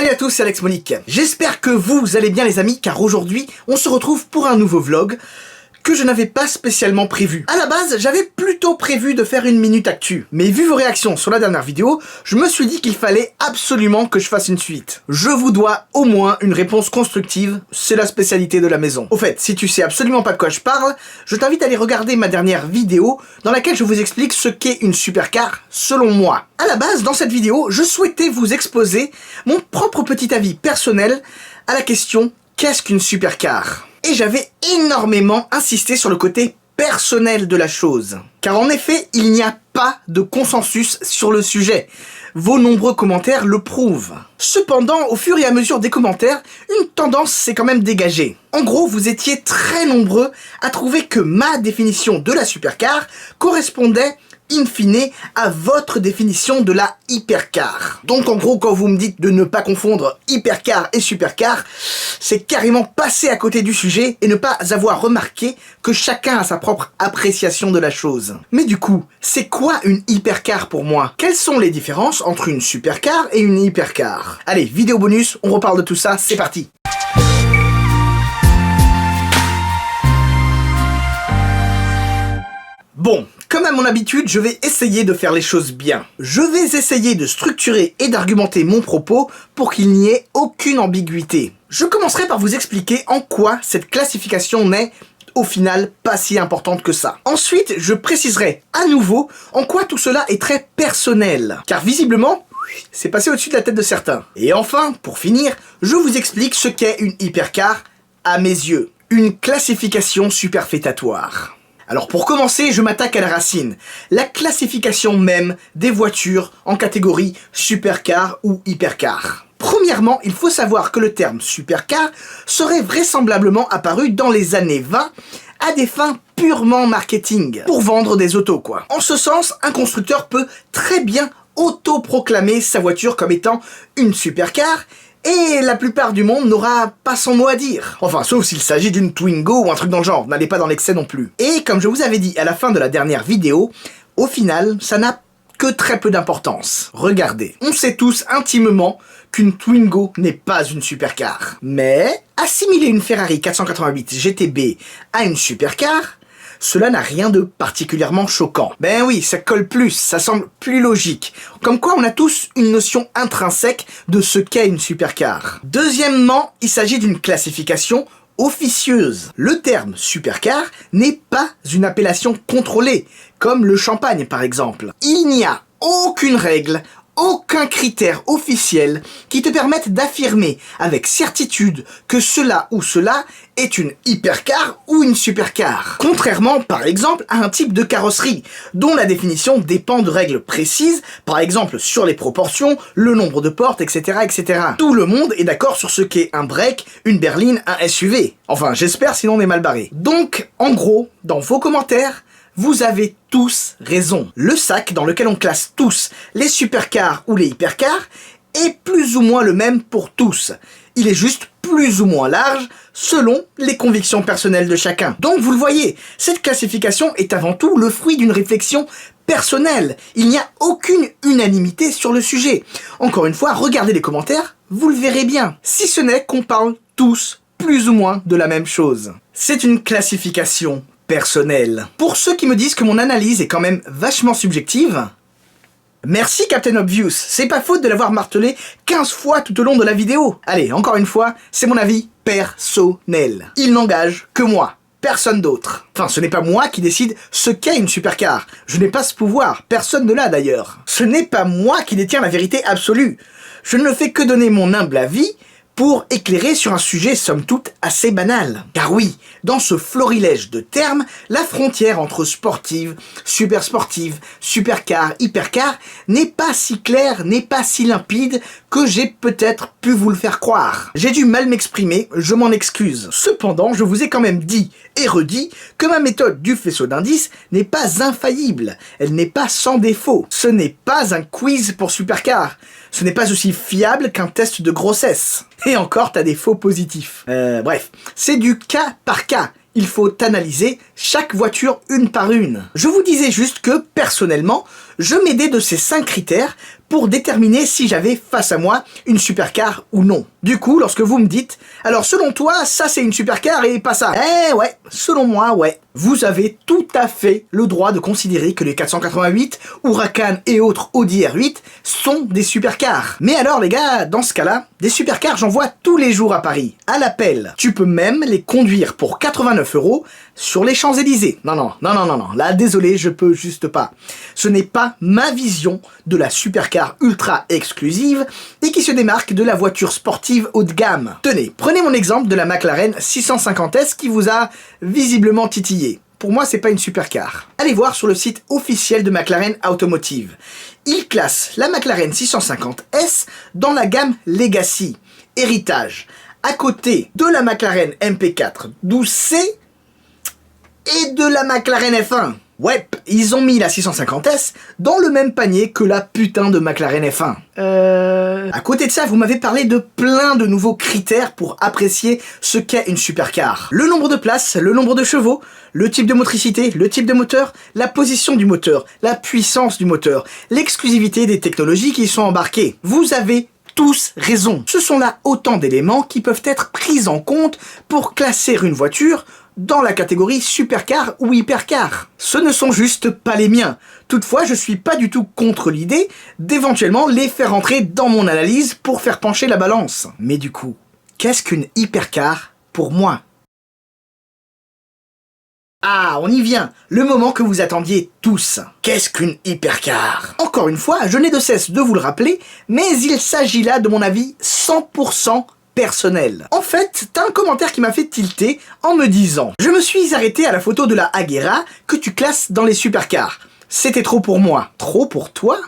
Salut à tous, c'est Alex Monique. J'espère que vous allez bien les amis, car aujourd'hui, on se retrouve pour un nouveau vlog que je n'avais pas spécialement prévu. À la base, j'avais plutôt prévu de faire une minute actu. Mais vu vos réactions sur la dernière vidéo, je me suis dit qu'il fallait absolument que je fasse une suite. Je vous dois au moins une réponse constructive, c'est la spécialité de la maison. Au fait, si tu sais absolument pas de quoi je parle, je t'invite à aller regarder ma dernière vidéo dans laquelle je vous explique ce qu'est une supercar selon moi. À la base, dans cette vidéo, je souhaitais vous exposer mon propre petit avis personnel à la question « Qu'est-ce qu'une supercar ?» Et j'avais énormément insisté sur le côté personnel de la chose. Car en effet, il n'y a pas de consensus sur le sujet. Vos nombreux commentaires le prouvent. Cependant, au fur et à mesure des commentaires, une tendance s'est quand même dégagée. En gros, vous étiez très nombreux à trouver que ma définition de la supercar correspondait in fine à votre définition de la hypercar. Donc en gros, quand vous me dites de ne pas confondre hypercar et supercar, c'est carrément passer à côté du sujet et ne pas avoir remarqué que chacun a sa propre appréciation de la chose. Mais du coup, c'est quoi une hypercar pour moi? Quelles sont les différences entre une supercar et une hypercar? Allez, vidéo bonus, on reparle de tout ça, c'est parti! Bon, comme à mon habitude, je vais essayer de faire les choses bien. Je vais essayer de structurer et d'argumenter mon propos pour qu'il n'y ait aucune ambiguïté. Je commencerai par vous expliquer en quoi cette classification n'est, au final, pas si importante que ça. Ensuite, je préciserai à nouveau en quoi tout cela est très personnel. Car visiblement, c'est passé au-dessus de la tête de certains. Et enfin, pour finir, je vous explique ce qu'est une hypercar à mes yeux. Une classification superfétatoire. Alors pour commencer, je m'attaque à la racine, la classification même des voitures en catégorie supercar ou hypercar. Premièrement, il faut savoir que le terme supercar serait vraisemblablement apparu dans les années 20 à des fins purement marketing, pour vendre des autos quoi. En ce sens, un constructeur peut très bien autoproclamer sa voiture comme étant une supercar, et la plupart du monde n'aura pas son mot à dire. Enfin, sauf s'il s'agit d'une Twingo ou un truc dans le genre, n'allez pas dans l'excès non plus. Et comme je vous avais dit à la fin de la dernière vidéo, au final, ça n'a que très peu d'importance. Regardez, on sait tous intimement qu'une Twingo n'est pas une supercar. Mais, assimiler une Ferrari 488 GTB à une supercar, cela n'a rien de particulièrement choquant. Ben oui, ça colle plus, ça semble plus logique. Comme quoi on a tous une notion intrinsèque de ce qu'est une supercar. Deuxièmement, il s'agit d'une classification officieuse. Le terme supercar n'est pas une appellation contrôlée, comme le champagne par exemple. Il n'y a aucune règle, aucun critère officiel qui te permette d'affirmer avec certitude que cela ou cela est une hypercar ou une supercar. Contrairement par exemple à un type de carrosserie dont la définition dépend de règles précises, par exemple sur les proportions, le nombre de portes, etc. etc. Tout le monde est d'accord sur ce qu'est un break, une berline, un SUV. Enfin j'espère, sinon on est mal barré. Donc en gros, dans vos commentaires, vous avez tous raison. Le sac dans lequel on classe tous les supercars ou les hypercars est plus ou moins le même pour tous. Il est juste plus ou moins large selon les convictions personnelles de chacun. Donc vous le voyez, cette classification est avant tout le fruit d'une réflexion personnelle. Il n'y a aucune unanimité sur le sujet. Encore une fois, regardez les commentaires, vous le verrez bien. Si ce n'est qu'on parle tous plus ou moins de la même chose. C'est une classification personnel. Pour ceux qui me disent que mon analyse est quand même vachement subjective, merci Captain Obvious, c'est pas faute de l'avoir martelé 15 fois tout au long de la vidéo. Allez, encore une fois, c'est mon avis personnel. Il n'engage que moi, personne d'autre. Enfin, ce n'est pas moi qui décide ce qu'est une supercar. Je n'ai pas ce pouvoir, personne ne l'a d'ailleurs. Ce n'est pas moi qui détiens la vérité absolue. Je ne fais que donner mon humble avis pour éclairer sur un sujet somme toute assez banal. Car oui, dans ce florilège de termes, la frontière entre sportive, super sportive, supercar, hypercar n'est pas si claire, n'est pas si limpide que j'ai peut-être pu vous le faire croire. J'ai dû mal m'exprimer, je m'en excuse. Cependant, je vous ai quand même dit et redit que ma méthode du faisceau d'indices n'est pas infaillible, elle n'est pas sans défaut. Ce n'est pas un quiz pour supercar. Ce n'est pas aussi fiable qu'un test de grossesse. Et encore, t'as des faux positifs. Bref, c'est du cas par cas. Il faut analyser chaque voiture une par une. Je vous disais juste que, personnellement, je m'aidais de ces 5 critères pour déterminer si j'avais face à moi une supercar ou non. Du coup, lorsque vous me dites « Alors selon toi, ça c'est une supercar et pas ça », eh ouais, selon moi, ouais. Vous avez tout à fait le droit de considérer que les 488, Huracan et autres Audi R8 sont des supercars. Mais alors les gars, dans ce cas-là, des supercars j'en vois tous les jours à Paris, à l'appel. Tu peux même les conduire pour 89 € sur les Champs-Élysées. Non, là désolé, je peux juste pas. Ce n'est pas ma vision de la supercar ultra exclusive et qui se démarque de la voiture sportive haut de gamme. Tenez, prenez mon exemple de la McLaren 650S qui vous a visiblement titillé. Pour moi, c'est pas une supercar. Allez voir sur le site officiel de McLaren Automotive. Il classe la McLaren 650S dans la gamme Legacy, héritage, à côté de la McLaren MP4 12C et de la McLaren F1. Ouais, ils ont mis la 650S dans le même panier que la putain de McLaren F1. À côté de ça, vous m'avez parlé de plein de nouveaux critères pour apprécier ce qu'est une supercar. Le nombre de places, le nombre de chevaux, le type de motricité, le type de moteur, la position du moteur, la puissance du moteur, l'exclusivité des technologies qui y sont embarquées. Vous avez tous raison. Ce sont là autant d'éléments qui peuvent être pris en compte pour classer une voiture dans la catégorie supercar ou hypercar. Ce ne sont juste pas les miens. Toutefois, je suis pas du tout contre l'idée d'éventuellement les faire entrer dans mon analyse pour faire pencher la balance. Mais du coup, qu'est-ce qu'une hypercar pour moi ? Ah, on y vient, le moment que vous attendiez tous. Qu'est-ce qu'une hypercar ? Encore une fois, je n'ai de cesse de vous le rappeler, mais il s'agit là de mon avis 100% personnel. En fait, t'as un commentaire qui m'a fait tilter en me disant « Je me suis arrêté à la photo de la Agera que tu classes dans les supercars. C'était trop pour moi. » Trop pour toi ?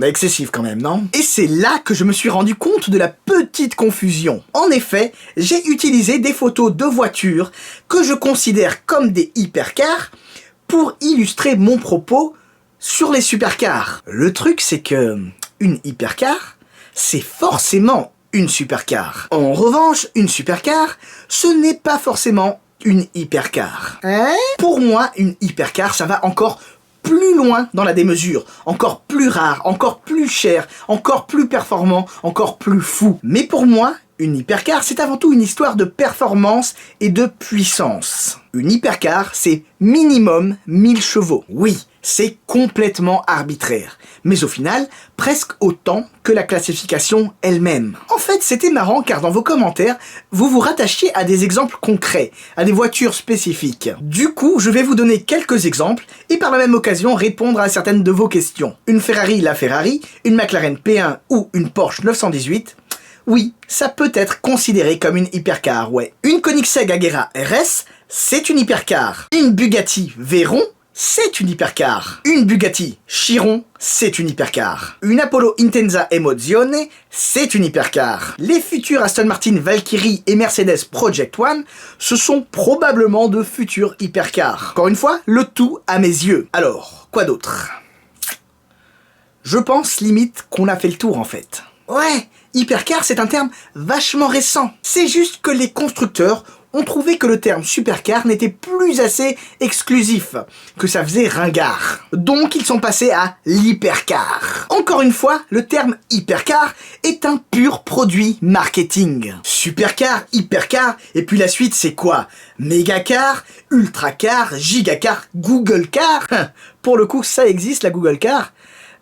Excessif quand même, non ? Et c'est là que je me suis rendu compte de la petite confusion. En effet, j'ai utilisé des photos de voitures que je considère comme des hypercars pour illustrer mon propos sur les supercars. Le truc, c'est que une hypercar, c'est forcément une supercar. En revanche, une supercar, ce n'est pas forcément une hypercar. Pour moi, une hypercar, ça va encore plus loin dans la démesure, encore plus rare, encore plus cher, encore plus performant, encore plus fou. Mais pour moi, une hypercar, c'est avant tout une histoire de performance et de puissance. Une hypercar, c'est minimum 1000 chevaux. Oui, c'est complètement arbitraire, mais au final, presque autant que la classification elle-même. En fait, c'était marrant car dans vos commentaires, vous vous rattachiez à des exemples concrets, à des voitures spécifiques. Du coup, je vais vous donner quelques exemples et par la même occasion répondre à certaines de vos questions. Une Ferrari, la Ferrari, une McLaren P1 ou une Porsche 918, oui, ça peut être considéré comme une hypercar, ouais. Une Koenigsegg Agera RS, c'est une hypercar. Une Bugatti Veyron, c'est une hypercar. Une Bugatti Chiron, c'est une hypercar. Une Apollo Intensa Emozione, c'est une hypercar. Les futurs Aston Martin Valkyrie et Mercedes Project One, ce sont probablement de futurs hypercars. Encore une fois, le tout à mes yeux. Alors, quoi d'autre ? Je pense limite qu'on a fait le tour en fait. Ouais, hypercar c'est un terme vachement récent. C'est juste que les constructeurs ont trouvé que le terme supercar n'était plus assez exclusif, que ça faisait ringard. Donc ils sont passés à l'hypercar. Encore une fois, le terme hypercar est un pur produit marketing. Supercar, hypercar, et puis la suite c'est quoi ? Mégacar, ultracar, gigacar, Google car. Pour le coup ça existe la Google car,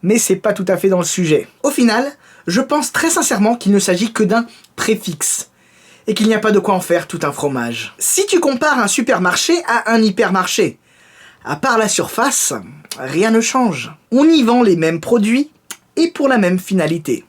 mais c'est pas tout à fait dans le sujet. Au final, je pense très sincèrement qu'il ne s'agit que d'un préfixe, et qu'il n'y a pas de quoi en faire tout un fromage. Si tu compares un supermarché à un hypermarché, à part la surface, rien ne change. On y vend les mêmes produits, et pour la même finalité.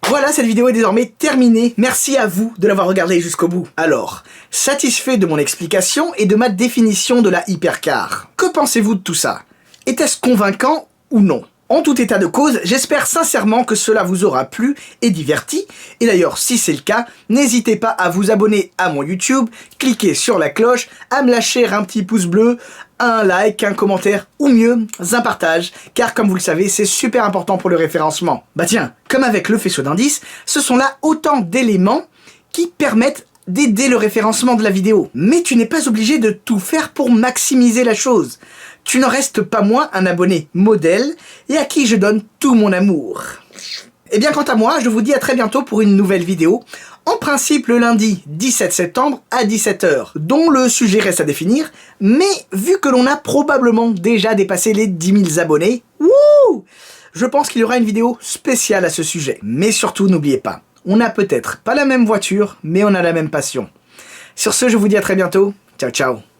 Voilà, cette vidéo est désormais terminée. Merci à vous de l'avoir regardée jusqu'au bout. Alors, satisfait de mon explication et de ma définition de la hypercar. Que pensez-vous de tout ça ? Était-ce convaincant ou non ? En tout état de cause, j'espère sincèrement que cela vous aura plu et diverti. Et d'ailleurs, si c'est le cas, n'hésitez pas à vous abonner à mon YouTube, cliquer sur la cloche, à me lâcher un petit pouce bleu, un like, un commentaire, ou mieux, un partage, car comme vous le savez, c'est super important pour le référencement. Bah tiens, comme avec le faisceau d'indices, ce sont là autant d'éléments qui permettent d'aider le référencement de la vidéo. Mais tu n'es pas obligé de tout faire pour maximiser la chose. Tu n'en restes pas moins un abonné modèle et à qui je donne tout mon amour. Et bien quant à moi, je vous dis à très bientôt pour une nouvelle vidéo. En principe le lundi 17 septembre à 17 h, dont le sujet reste à définir, mais vu que l'on a probablement déjà dépassé les 10 000 abonnés, wouh, je pense qu'il y aura une vidéo spéciale à ce sujet. Mais surtout, n'oubliez pas, on n'a peut-être pas la même voiture, mais on a la même passion. Sur ce, je vous dis à très bientôt. Ciao, ciao.